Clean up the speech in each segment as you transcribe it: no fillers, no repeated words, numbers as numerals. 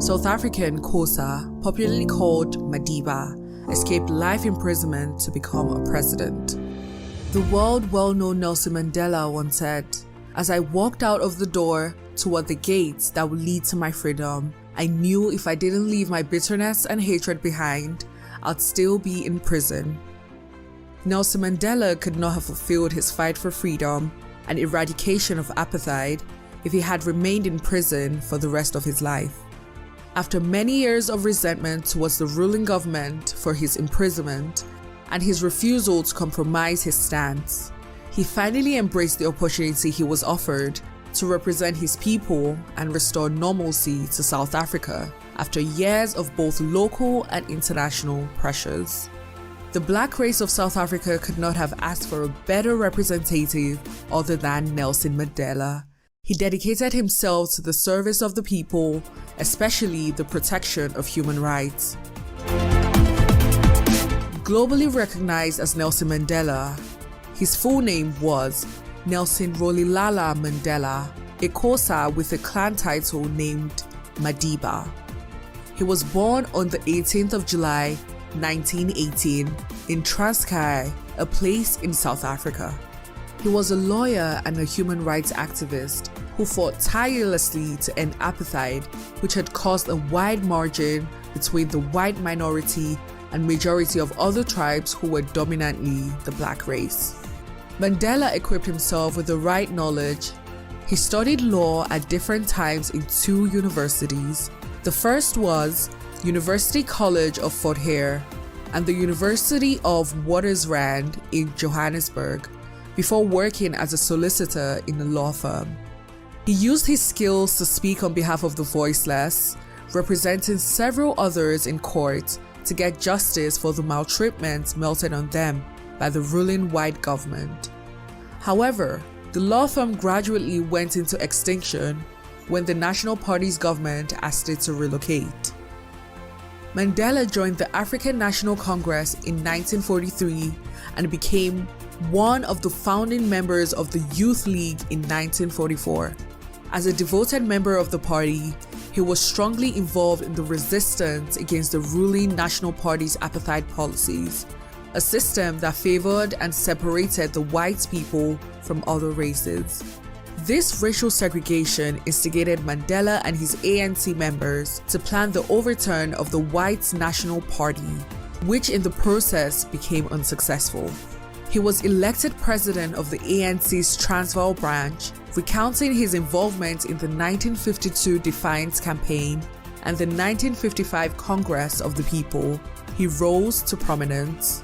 South African Xhosa, popularly called Madiba, escaped life imprisonment to become a president. The world well-known Nelson Mandela once said, "As I walked out of the door toward the gates that would lead to my freedom, I knew if I didn't leave my bitterness and hatred behind, I'd still be in prison." Nelson Mandela could not have fulfilled his fight for freedom and eradication of apartheid if he had remained in prison for the rest of his life. After many years of resentment towards the ruling government for his imprisonment and his refusal to compromise his stance, he finally embraced the opportunity he was offered to represent his people and restore normalcy to South Africa after years of both local and international pressures. The black race of South Africa could not have asked for a better representative other than Nelson Mandela. He dedicated himself to the service of the people, especially the protection of human rights. Globally recognized as Nelson Mandela, his full name was Nelson Rolihlahla Mandela, a Xhosa with a clan title named Madiba. He was born on the 18th of July, 1918 in Transkei, a place in South Africa. He was a lawyer and a human rights activist who fought tirelessly to end apartheid, which had caused a wide margin between the white minority and majority of other tribes who were dominantly the black race. Mandela equipped himself with the right knowledge. He studied law at different times in two universities. The first was University College of Fort Hare and the University of Witwatersrand in Johannesburg, before working as a solicitor in a law firm. He used his skills to speak on behalf of the voiceless, representing several others in court to get justice for the maltreatment melted on them by the ruling white government. However, the law firm gradually went into extinction when the National Party's government asked it to relocate. Mandela joined the African National Congress in 1943 and became one of the founding members of the Youth League in 1944. As a devoted member of the party, he was strongly involved in the resistance against the ruling National Party's apartheid policies, a system that favored and separated the white people from other races. This racial segregation instigated Mandela and his ANC members to plan the overturn of the White National Party, which in the process became unsuccessful. He was elected president of the ANC's Transvaal branch, recounting his involvement in the 1952 Defiance campaign and the 1955 Congress of the People. He rose to prominence.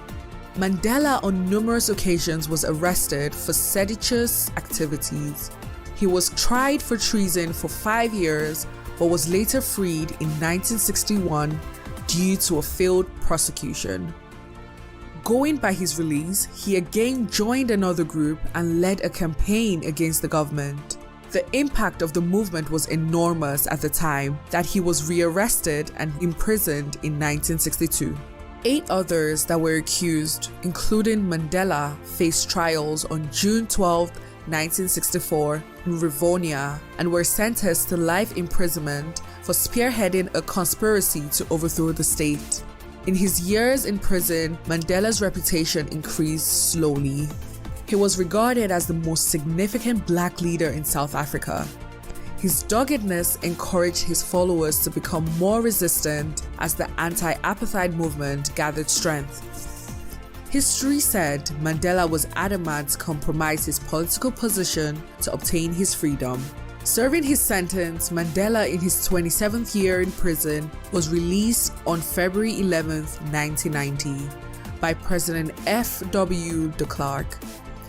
Mandela on numerous occasions was arrested for seditious activities. He was tried for treason for 5 years, but was later freed in 1961 due to a failed prosecution. Going by his release, he again joined another group and led a campaign against the government. The impact of the movement was enormous at the time that he was rearrested and imprisoned in 1962. 8 others that were accused, including Mandela, faced trials on June 12, 1964 in Rivonia and were sentenced to life imprisonment for spearheading a conspiracy to overthrow the state. In his years in prison, Mandela's reputation increased slowly. He was regarded as the most significant black leader in South Africa. His doggedness encouraged his followers to become more resistant as the anti-apartheid movement gathered strength. History said Mandela was adamant to compromise his political position to obtain his freedom. Serving his sentence, Mandela, in his 27th year in prison, was released on February 11, 1990, by President F.W. de Klerk,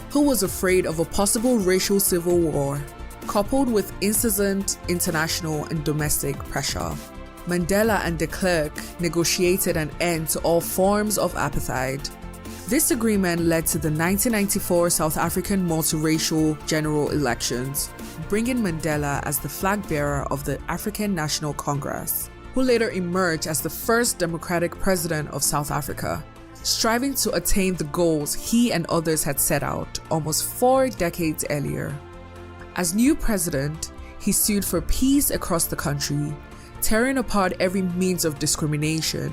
who was afraid of a possible racial civil war, coupled with incessant international and domestic pressure. Mandela and de Klerk negotiated an end to all forms of apartheid. This agreement led to the 1994 South African multiracial general elections, bringing Mandela as the flag bearer of the African National Congress, who later emerged as the first democratic president of South Africa, striving to attain the goals he and others had set out almost 4 decades earlier. As new president, he sued for peace across the country, tearing apart every means of discrimination.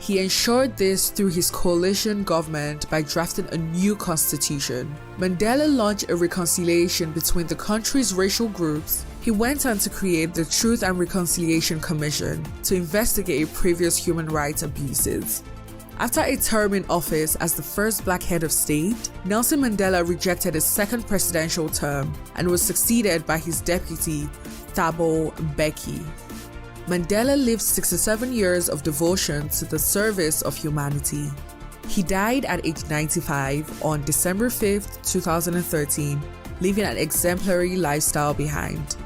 He ensured this through his coalition government by drafting a new constitution. Mandela launched a reconciliation between the country's racial groups. He went on to create the Truth and Reconciliation Commission to investigate previous human rights abuses. After a term in office as the first black head of state, Nelson Mandela rejected his second presidential term and was succeeded by his deputy, Thabo Mbeki. Mandela lived 67 years of devotion to the service of humanity. He died at age 95 on December 5, 2013, leaving an exemplary lifestyle behind.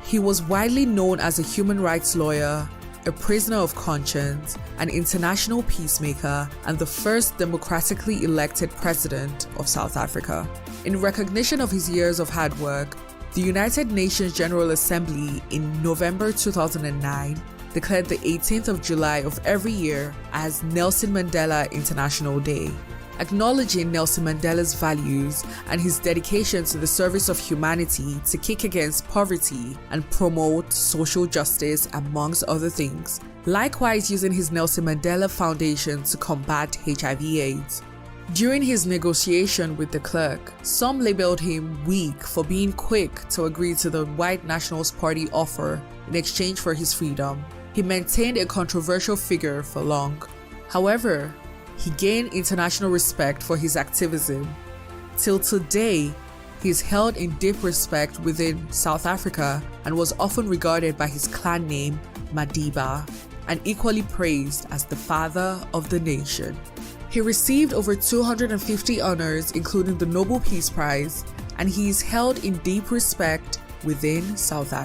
He was widely known as a human rights lawyer, a prisoner of conscience, an international peacemaker, and the first democratically elected president of South Africa. In recognition of his years of hard work, the United Nations General Assembly in November 2009 declared the 18th of July of every year as Nelson Mandela International Day, acknowledging Nelson Mandela's values and his dedication to the service of humanity to kick against poverty and promote social justice, amongst other things. Likewise, using his Nelson Mandela Foundation to combat HIV/AIDS. During his negotiation with the clerk, some labeled him weak for being quick to agree to the White Nationalist Party offer in exchange for his freedom. He maintained a controversial figure for long. However, he gained international respect for his activism. Till today, he is held in deep respect within South Africa and was often regarded by his clan name, Madiba, and equally praised as the father of the nation. He received over 250 honors, including the Nobel Peace Prize, and he is held in deep respect within South Africa.